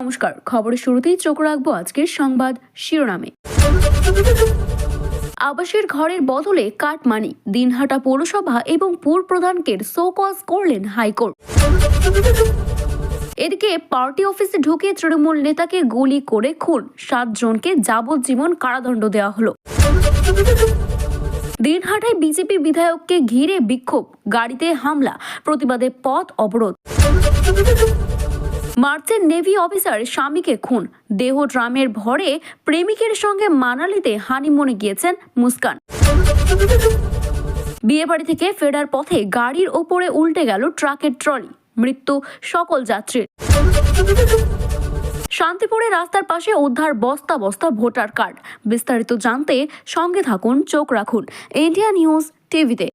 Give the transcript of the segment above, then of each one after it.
নমস্কার, খবরের শুরুতেই চোখ রাখবো আজকের সংবাদ শিরোনামে। আবাসের ঘরের বদলে কাটমানি, দিনহাটা পৌরসভা এবং পুর প্রধানকে শো কজ করলেন হাইকোর্ট। এদিকে পার্টি অফিসে ঢুকে তৃণমূল নেতাকে গুলি করে খুন, 7 জনকে যাবজ্জীবন কারাদণ্ড দেওয়া হলো। দিনহাটায় বিজেপি বিধায়ককে ঘিরে বিক্ষোভ, গাড়িতে হামলা, প্রতিবাদে পথ অবরোধ। মার্চেন্ট নেভি অফিসার স্বামীকে খুন, দেহ ড্রামের ভরে প্রেমিকের সঙ্গে মানালিতে হানিমুনে গিয়েছেন মুস্কান। বিয়েবাড়ি থেকে ফেরার পথে গাড়ির ওপরে উল্টে গেল ট্রাকের ট্রলি, মৃত্যু সকল যাত্রীর। শান্তিপুরে রাস্তার পাশে উদ্ধার বস্তা বস্তা ভোটার কার্ড। বিস্তারিত জানতে সঙ্গে থাকুন, চোখ রাখুন ইন্ডিয়া নিউজ টিভিতে।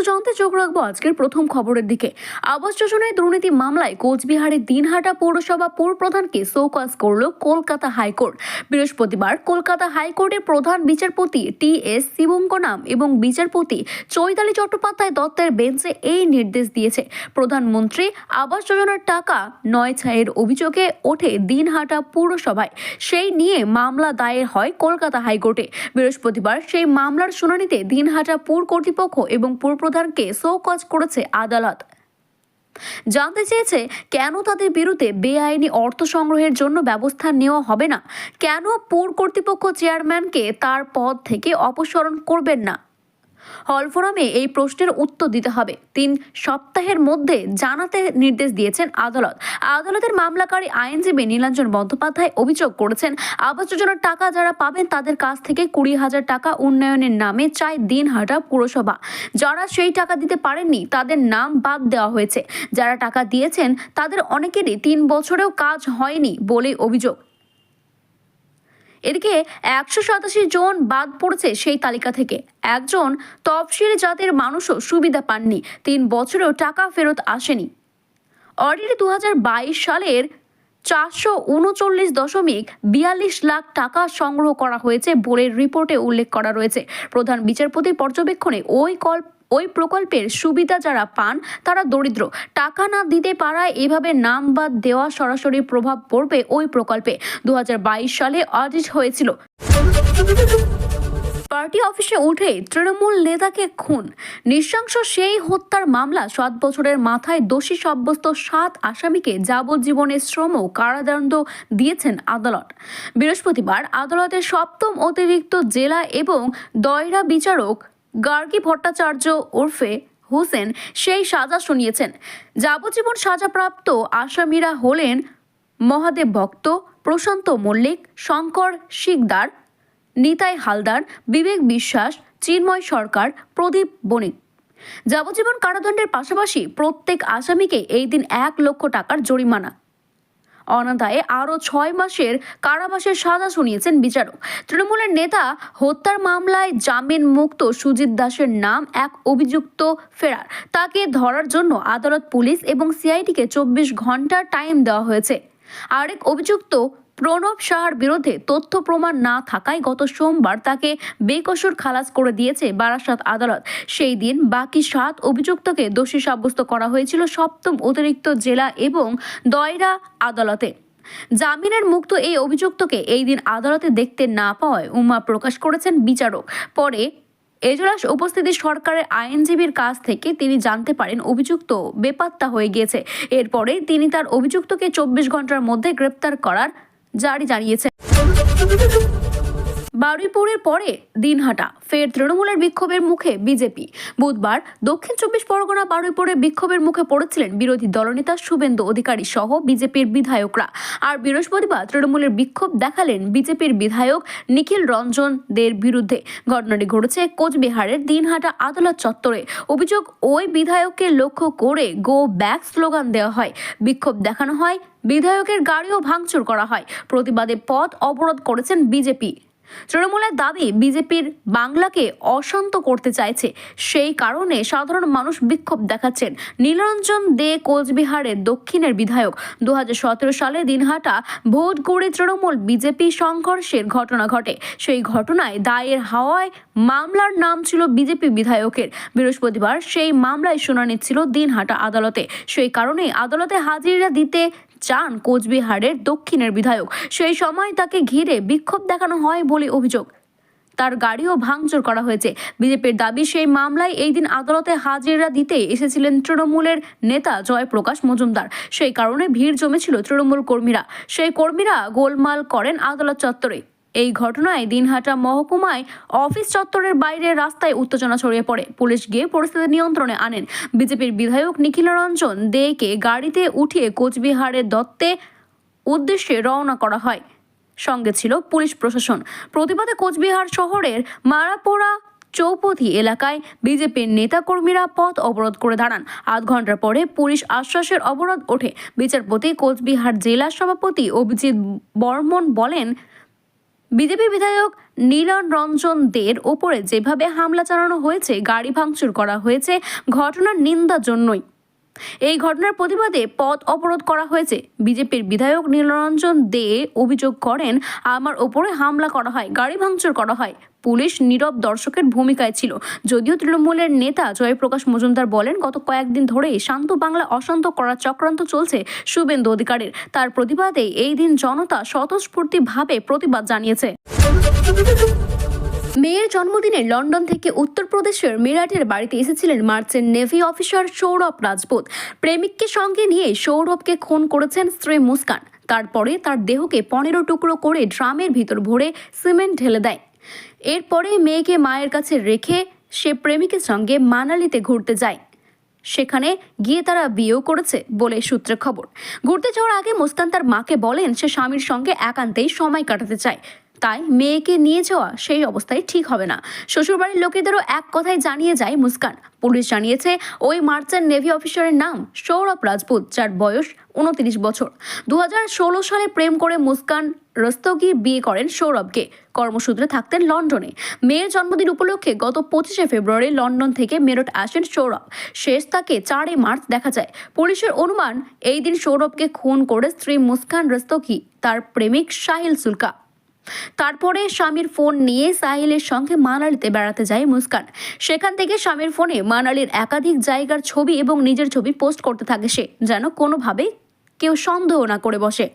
জানতে চোখ রাখবো আজকের প্রথম খবরের দিকে। আবাস যোজনায় দুর্নীতি মামলায় কোচবিহারের দিনহাটা পৌরসভা পুর প্রধানকে শো কজ করল কলকাতা হাইকোর্ট। বৃহস্পতিবার কলকাতা হাইকোর্টের প্রধান বিচারপতি টি.এস. শিবঙ্কনাম এবং বিচারপতি চৈতালি চট্টোপাধ্যায় দত্তের বেঞ্চে এই নির্দেশ দিয়েছে। প্রধানমন্ত্রী আবাস যোজনার টাকা নয় ছায়ের অভিযোগে ওঠে দিনহাটা পৌরসভায়, সেই নিয়ে মামলা দায়ের হয় কলকাতা হাইকোর্টে। বৃহস্পতিবার সেই মামলার শুনানিতে দিনহাটা পুর কর্তৃপক্ষ এবং পুর প্রধানকে শো কজ করেছে আদালত। জানতে চেয়েছে কেন তাদের বিরুদ্ধে বেআইনি অর্থ সংগ্রহের জন্য ব্যবস্থা নেওয়া হবে না, কেন পুর কর্তৃপক্ষ চেয়ারম্যানকে তার পদ থেকে অপসারণ করবেন না। হলফনামে এই প্রশ্নের উত্তর দিতে হবে 3 সপ্তাহের মধ্যে জানাতে নির্দেশ দিয়েছেন আদালত। আদালতের মামলাকারী আইনজীবী নীলাঞ্জন বন্দ্যোপাধ্যায় অভিযোগ করেছেন, আবাস যোজনার টাকা যারা পাবেন তাদের কাছ থেকে 20,000 টাকা উন্নয়নের নামে চায় দিনহাটা পুরসভা। যারা সেই টাকা দিতে পারেননি তাদের নাম বাদ দেওয়া হয়েছে। যারা টাকা দিয়েছেন তাদের অনেকেরই 3 বছরেও কাজ হয়নি বলে অভিযোগ। এদিকে 187 জন বাদ পড়েছে সেই তালিকা থেকে। একজন তফসিলি জাতির মানুষও সুবিধা পাননি, 3 বছরেও টাকা ফেরত আসেনি। অডিটে 2022 সালের 439.42 লাখ টাকা সংগ্রহ করা হয়েছে বলে রিপোর্টে উল্লেখ করা রয়েছে। প্রধান বিচারপতির পর্যবেক্ষণে ওই প্রকল্পের সুবিধা যারা পান তারা দরিদ্র। টাকা না দিতে পারায় এভাবে নাম বাদ দেওয়া সরাসরি প্রভাব পড়বে ওই প্রকল্পে। 2022 সালে অডিট হয়েছিল। পার্টি অফিসে উঠে তৃণমূল নেতাকে খুন, নৃশংস সেই হত্যার মামলা 7 বছরের মাথায় দোষী সাব্যস্ত 7 আসামিকে যাবজ্জীবনের শ্রম কারাদণ্ড দিয়েছেন আদালত। বৃহস্পতিবার আদালতের 7ম অতিরিক্ত জেলা এবং দায়রা বিচারক গার্গী ভট্টাচার্য ওরফে হোসেন সেই সাজা শুনিয়েছেন। যাবজ্জীবন সাজাপ্রাপ্ত আসামিরা হলেন মহাদেব ভক্ত, প্রশান্ত মল্লিক, শঙ্কর শিকদার, নিতাই হালদার, বিবেক বিশ্বাস, চিন্ময় সরকার, প্রদীপ বণিক। যাবজ্জীবন কারাদণ্ডের পাশাপাশি প্রত্যেক আসামিকে এই দিন 1 লক্ষ টাকার জরিমানা, অনাদায়ে আরও 6 মাসের কারাবাসের সাজা শুনিয়েছেন বিচারক। তৃণমূলের নেতা হত্যার মামলায় জামিন মুক্ত সুজিত দাসের নাম এক অভিযুক্ত ফেরার। তাকে ধরার জন্য আদালত, পুলিশ এবং সিআইডিকে 24 ঘন্টা টাইম দেওয়া হয়েছে। আরেক অভিযুক্ত প্রণব সাহার বিরুদ্ধে তথ্য প্রমাণ না থাকায় গত সোমবার তাকে বেকসুর খালাস করে দিয়েছে বারাসাত আদালত। সেই দিন বাকি 7 অভিযুক্তকে দোষী সাব্যস্ত করা হয়েছিল 7ম অতিরিক্ত জেলা এবং দায়রা আদালতে। জামিনের মুক্ত এই অভিযুক্তকে এই দিন আদালতে দেখতে না পাওয়ায় উম্মা প্রকাশ করেছেন বিচারক। পরে এজলাস উপস্থিতি সরকারের আইনজীবীর কাছ থেকে তিনি জানতে পারেন অভিযুক্ত বেপাত্তা হয়ে গিয়েছে। এরপরে তিনি তার অভিযুক্তকে 24 ঘন্টার মধ্যে গ্রেপ্তার করার জানিয়েছেন। বারুইপুরের পরে দিনহাটা, ফের তৃণমূলের বিক্ষোভের মুখে বিজেপি। বুধবার দক্ষিণ 24 পরগনা বারুইপুরে বিক্ষোভের মুখে পড়েছিলেন বিরোধী দলনেতা শুভেন্দু অধিকারী সহ বিজেপির বিধায়করা। আর বৃহস্পতিবার তৃণমূলের বিক্ষোভ দেখালেন বিজেপির বিধায়ক নিখিল রঞ্জন দের বিরুদ্ধে। ঘটনাটি ঘটেছে কোচবিহারের দিনহাটা আদালত চত্বরে। অভিযোগ, ওই বিধায়ককে লক্ষ্য করে গো ব্যাক স্লোগান দেওয়া হয়, বিক্ষোভ দেখানো হয়, বিধায়কের গাড়িও ভাঙচুর করা হয়। প্রতিবাদে পথ অবরোধ করেছেন বিজেপি। তৃণমূলের দাবি, বিজেপির বাংলাকে অশান্ত করতে চাইছে, সেই কারণে সাধারণ মানুষ বিক্ষোভ দেখাচ্ছেন। নীলরঞ্জন দে কোচবিহারের দক্ষিণের বিধায়ক। 2017 সালে দিনহাটা ভোটগুড়ি তৃণমূল বিজেপি সংঘর্ষের ঘটনা ঘটে। সেই ঘটনায় দায়ের হওয়ায় মামলার নাম ছিল বিজেপি বিধায়কের। বৃহস্পতিবার সেই মামলায় শুনানি ছিল দিনহাটা আদালতে। সেই কারণে আদালতে হাজিরা দিতে চান কোচবিহারের দক্ষিণের বিধায়ক। সেই সময় তাকে ঘিরে বিক্ষোভ দেখানো হয় বলে অভিযোগ। তার গাড়িও ভাঙচুর করা হয়েছে। বিজেপির দাবি, সেই মামলায় এই দিন আদালতে হাজিরা দিতে এসেছিলেন তৃণমূলের নেতা জয়প্রকাশ মজুমদার। সেই কারণে ভিড় জমেছিল তৃণমূল কর্মীরা। সেই কর্মীরা গোলমাল করেন আদালত চত্বরে। এই ঘটনায় দিনহাটা মহকুমায় অফিস চত্বরের বাইরে রাস্তায় উত্তেজনা ছড়িয়ে পড়ে। পুলিশ গিয়ে পরিস্থিতি নিয়ন্ত্রণে আনেন। বিজেপির বিধায়ক নিখিলরঞ্জন দেকে গাড়িতে উঠিয়ে কোচবিহারের দত্তে উদ্দেশ্যে রওনা করা হয়। সঙ্গে ছিল পুলিশ প্রশাসন। প্রতিবাদে কোচবিহার শহরের মারাপোড়া চৌপথি এলাকায় বিজেপির নেতাকর্মীরা পথ অবরোধ করে দাঁড়ান। আধ ঘন্টা পরে পুলিশ আশ্বাসের অবরোধ ওঠে। বিচারপতি কোচবিহার জেলা সভাপতি অভিজিৎ বর্মন বলেন, বিজেপি বিধায়ক নীলরঞ্জন দের ওপরে যেভাবে হামলা চালানো হয়েছে, গাড়ি ভাঙচুর করা হয়েছে, ঘটনার নিন্দার জন্যই এই ঘটনার প্রতিবাদে পথ অবরোধ করা হয়েছে। বিজেপির বিধায়ক নীলরঞ্জন দে অভিযোগ করেন, আমার ওপরে হামলা করা হয়, গাড়ি ভাঙচুর করা হয়। পুলিশ নীরব দর্শকের ভূমিকায় ছিল। যদিও তৃণমূলের নেতা জয়প্রকাশ মজুমদার বলেন, গত কয়েকদিন ধরেই শান্ত বাংলা অশান্ত করার চক্রান্ত চলছে শুভেন্দু অধিকারীর। তার প্রতিবাদে এই দিন জনতা স্বতঃস্ফূর্তভাবে প্রতিবাদ জানিয়েছে। মেয়ের জন্মদিনে লন্ডন থেকে উত্তরপ্রদেশের মিরাটের বাড়িতে এসেছিলেন merchant navy officer Sourav Rajput. প্রেমিককে সঙ্গে নিয়ে সৌরভকে খুন করেছেন স্ত্রী মুস্কান। তারপরে তার দেহকে 15 টুকরো করে ড্রামের ভিতর ভরে সিমেন্ট ঢেলে দেয়। এরপরে মেয়েকে মায়ের কাছে রেখে সে প্রেমিকের সঙ্গে মানালিতে ঘুরতে যায়। সেখানে গিয়ে তারা বিয়েও করেছে বলে সূত্রে খবর। ঘুরতে যাওয়ার আগে মুস্কান তার মাকে বলেন, সে স্বামীর সঙ্গে একান্তেই সময় কাটাতে চায়, তাই মেয়েকে নিয়ে যাওয়া সেই অবস্থায় ঠিক হবে না। শ্বশুরবাড়ির লোকেদেরও এক কথায় জানিয়ে যায় মুস্কান। পুলিশ জানিয়েছে, ওই মার্চেন্ট নেভি অফিসারের নাম সৌরভ রাজপুত, যার বয়স 29 বছর। 2016 সালে প্রেম করে মুস্কান রস্তগি বিয়ে করেন সৌরভকে। কর্মসূত্রে থাকতেন লন্ডনে। মেয়ের জন্মদিন উপলক্ষে গত 25 ফেব্রুয়ারি লন্ডন থেকে মেরঠ আসেন সৌরভ। শেষ তাকে 4 মার্চ দেখা যায়। পুলিশের অনুমান, এই দিন সৌরভকে খুন করে স্ত্রী মুস্কান রস্তগি তার প্রেমিক সাহিল সুলকা। তারপরে স্বামীর ফোন নিয়ে সাহিলের সঙ্গে মানালিতে বেড়াতে যায় মুস্কান। সেখান থেকে স্বামীর ফোনে মানালির একাধিক জায়গার ছবি এবং নিজের ছবি পোস্ট করতে থাকে সে, যেন কোনোভাবে কেউ সন্দেহ না করে বসে।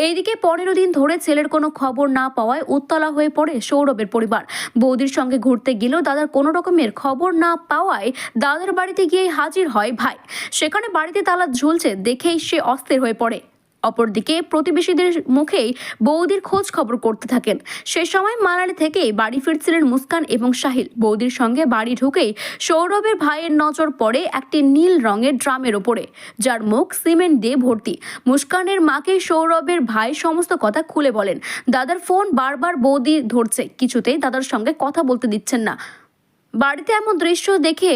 এইদিকে 15 দিন ধরে ছেলের কোনো খবর না পাওয়ায় উত্তলা হয়ে পড়ে সৌরভের পরিবার। বৌদির সঙ্গে ঘুরতে গেলেও দাদার কোনো রকমের খবর না পাওয়ায় দাদার বাড়িতে গিয়ে হাজির হয় ভাই। সেখানে বাড়িতে তালা ঝুলছে দেখেই সে অস্থির হয়ে পড়ে। অপরদিকে প্রতিবেশীদের মুখেই বৌদির খোঁজ খবর করতে থাকেন। সে সময় মানালি থেকে বাড়ি ফিরছিলেন মুস্কান এবং সাহিল। বৌদির সঙ্গে বাড়ি ঢুকেই সৌরভের ভাইয়ের নজর পড়ে একটি নীল রঙের ড্রামের ওপরে, যার মুখ সিমেন্ট দিয়ে ভর্তি। মুস্কানের মাকে সৌরভের ভাই সমস্ত কথা খুলে বলেন। দাদার ফোন বারবার বৌদি ধরছে, কিছুতেই দাদার সঙ্গে কথা বলতে দিচ্ছেন না। বাড়িতে এমন দৃশ্য দেখে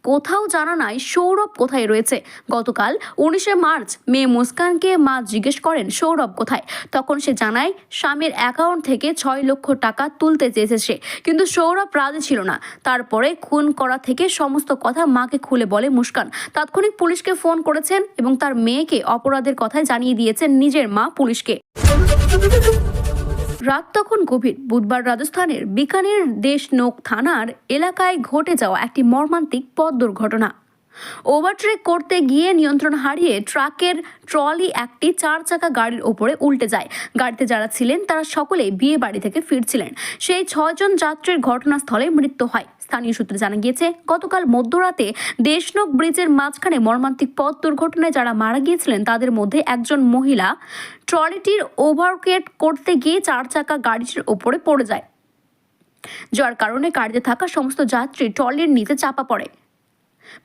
কোথাও জানা নাই সৌরভ কোথায় রয়েছে। গতকাল 19 মার্চ মেয়ে মুস্কানকে মা জিজ্ঞেস করেন সৌরভ কোথায়। তখন সে জানায় স্বামীর অ্যাকাউন্ট থেকে 6 লক্ষ টাকা তুলতে চেয়েছে সে, কিন্তু সৌরভ রাজি ছিল না। তারপরে খুন করা থেকে সমস্ত কথা মাকে খুলে বলে মুস্কান। তাৎক্ষণিক পুলিশকে ফোন করেছেন এবং তার মেয়েকে অপরাধের কথা জানিয়ে দিয়েছেন নিজের মা পুলিশকে। রাত তখন গভীর। বুধবার রাজস্থানের বিকানের দেশনোক থানার এলাকায় ঘটে যাওয়া একটি মর্মান্তিক পথ দুর্ঘটনা। ওভারটেক করতে গিয়ে নিয়ন্ত্রণ হারিয়ে ট্রাকের ট্রলি একটি 4 চাকা গাড়ির ওপরে উল্টে যায়। গাড়িতে যারা ছিলেন তারা সকলেই বিয়ে বাড়ি থেকে ফিরছিলেন। সেই 6 জন যাত্রীর ঘটনাস্থলে মৃত্যু হয়। স্থানীয় সূত্রে জানা গিয়েছে, গতকাল মধ্যরাতে দেশনোক ব্রিজের মাঝখানে মর্মান্তিক পথ দুর্ঘটনায় যারা মারা গিয়েছিলেন তাদের মধ্যে একজন মহিলা ট্রলিটির ওভারটেক করতে গিয়ে 4 চাকা গাড়িটির ওপরে পড়ে যায়, যার কারণে গাড়িতে থাকা সমস্ত যাত্রী ট্রলির নিচে চাপা পড়ে।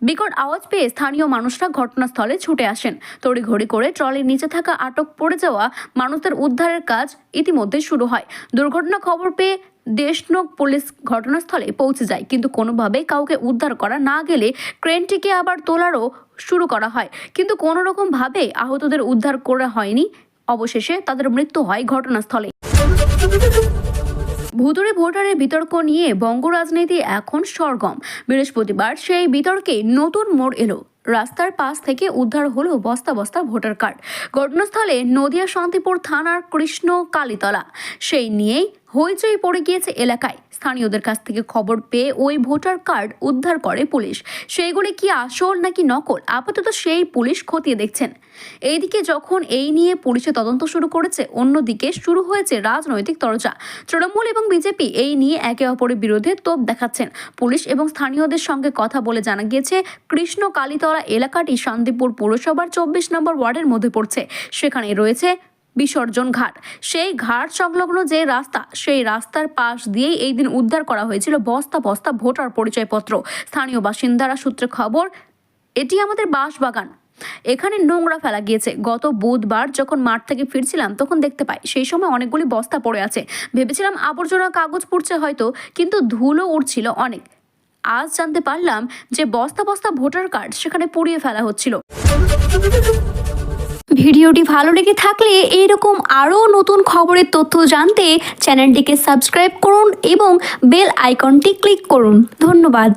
বিকট আওয়াজ পেয়ে স্থানীয় মানুষরা ঘটনাস্থলে ছুটে আসেন। তড়িঘড়ি করে ট্রলির নিচে থাকা আটক পড়ে যাওয়া মানুষদের উদ্ধারের কাজ ইতিমধ্যে শুরু হয়। দুর্ঘটনা খবর পেয়ে দেশনোক পুলিশ ঘটনাস্থলে পৌঁছে যায়, কিন্তু কোনোভাবে কাউকে উদ্ধার করা না গেলে ক্রেনটিকে আবার তোলারও শুরু করা হয়, কিন্তু কোনো রকম ভাবে আহতদের উদ্ধার করা হয়নি। অবশেষে তাদের মৃত্যু হয় ঘটনাস্থলে। ভুতুড়ে ভোটারের বিতর্ক নিয়ে বঙ্গ রাজনীতি এখন সরগরম। বৃহস্পতিবার সেই বিতর্কে নতুন মোড় এলো। রাস্তার পাশ থেকে উদ্ধার হলো বস্তা বস্তা ভোটার কার্ড। ঘটনাস্থলে নদিয়া শান্তিপুর থানার কৃষ্ণ কালীতলা। সেই নিয়েই হইচই পড়ে গিয়েছে এলাকায়। স্থানীয়দের কাছ থেকে খবর পেয়ে ওই ভোটার কার্ড উদ্ধার করে পুলিশ। সেইগুলি কি আসল নাকি নকল, আপাতত সেই পুলিশ খতিয়ে দেখছেন। এইদিকে যখন এই নিয়ে পুলিশে তদন্ত শুরু করেছে, অন্যদিকে শুরু হয়েছে রাজনৈতিক তরজা। তৃণমূল এবং বিজেপি এই নিয়ে একে অপরের বিরুদ্ধে তোপ দেখাচ্ছেন। পুলিশ এবং স্থানীয়দের সঙ্গে কথা বলে জানা গিয়েছে, কৃষ্ণ কালীতলা এলাকাটি শান্তিপুর পৌরসভার 24 নম্বর ওয়ার্ডের মধ্যে পড়ছে। সেখানে রয়েছে বিসর্জন ঘাট। সেই ঘাট সংলগ্ন যে রাস্তা, সেই রাস্তার পাশ দিয়েই এই দিন উদ্ধার করা হয়েছিল বস্তা বস্তা ভোটার পরিচয়পত্র। স্থানীয় বাসিন্দারা সূত্রে খবর, এটি আমাদের বাঁশবাগান, এখানে নোংরা ফেলা গিয়েছে। গত বুধবার যখন মাঠ থেকে ফিরছিলাম তখন দেখতে পাই সেই সময় অনেকগুলি বস্তা পড়ে আছে। ভেবেছিলাম আবর্জনা কাগজ পুড়ছে হয়তো, কিন্তু ধুলো উড়ছিল অনেক। আজ জানতে পারলাম যে বস্তা বস্তা ভোটার কার্ড সেখানে পুড়িয়ে ফেলা হচ্ছিল। ভিডিওটি ভালো লেগে থাকলে এইরকম আরও নতুন খবরের তথ্য জানতে চ্যানেলটিকে সাবস্ক্রাইব করুন এবং বেল আইকনটি ক্লিক করুন। ধন্যবাদ।